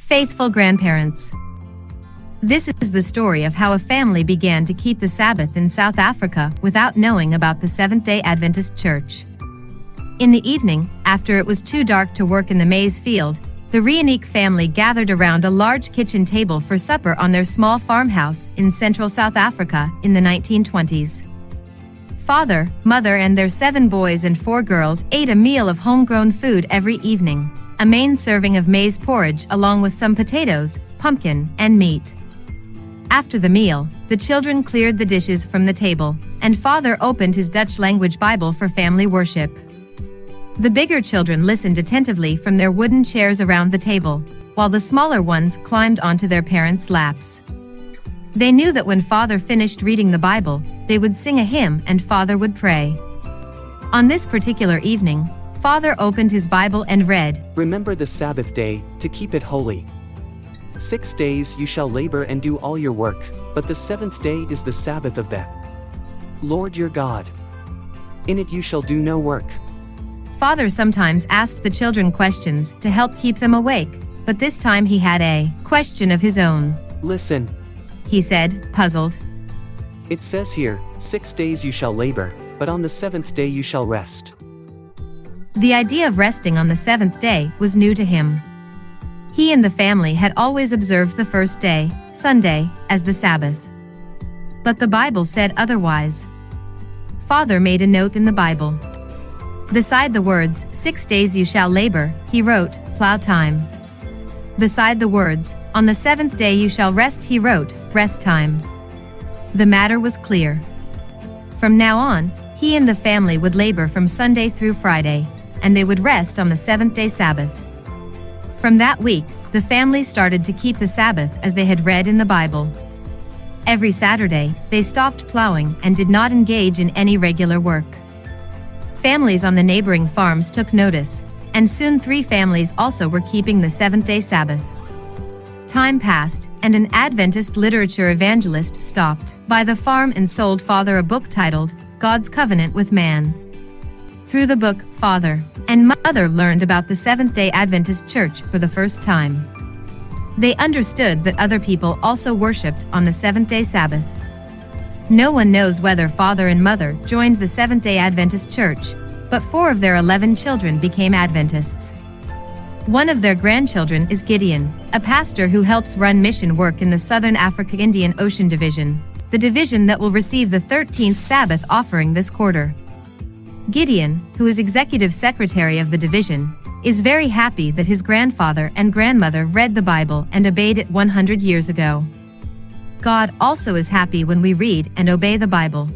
Faithful grandparents. This is the story of how a family began to keep the Sabbath in South Africa without knowing about the Seventh-day Adventist Church. In the evening, after it was too dark to work in the maize field, the Reyneke family gathered around a large kitchen table for supper on their small farmhouse in central South Africa in the 1920s. Father, mother and their 7 boys and 4 girls ate a meal of homegrown food every evening, a main serving of maize porridge along with some potatoes, pumpkin, and meat. After the meal, the children cleared the dishes from the table, and Father opened his Dutch language Bible for family worship. The bigger children listened attentively from their wooden chairs around the table, while the smaller ones climbed onto their parents' laps. They knew that when Father finished reading the Bible, they would sing a hymn and Father would pray. On this particular evening, Father opened his Bible and read, "Remember the Sabbath day, to keep it holy. 6 days you shall labor and do all your work, but the 7th day is the Sabbath of the Lord your God. In it you shall do no work." Father sometimes asked the children questions to help keep them awake, but this time he had a question of his own. "Listen," he said, puzzled. "It says here, 6 days you shall labor, but on the 7th day you shall rest." The idea of resting on the 7th day was new to him. He and the family had always observed the first day, Sunday, as the Sabbath. But the Bible said otherwise. Father made a note in the Bible. Beside the words, 6 days you shall labor, he wrote, plow time. Beside the words, on the 7th day you shall rest, he wrote, rest time. The matter was clear. From now on, he and the family would labor from Sunday through Friday, and they would rest on the 7th-day Sabbath. From that week, the family started to keep the Sabbath as they had read in the Bible. Every Saturday, they stopped plowing and did not engage in any regular work. Families on the neighboring farms took notice, and soon 3 families also were keeping the 7th-day Sabbath. Time passed, and an Adventist literature evangelist stopped by the farm and sold Father a book titled, God's Covenant with Man. Through the book, Father and Mother learned about the Seventh-day Adventist Church for the first time. They understood that other people also worshipped on the 7th-day Sabbath. No one knows whether Father and Mother joined the Seventh-day Adventist Church, but 4 of their 11 children became Adventists. One of their grandchildren is Gideon, a pastor who helps run mission work in the Southern Africa Indian Ocean Division, the division that will receive the 13th Sabbath offering this quarter. Gideon, who is executive secretary of the division, is very happy that his grandfather and grandmother read the Bible and obeyed it 100 years ago. God also is happy when we read and obey the Bible.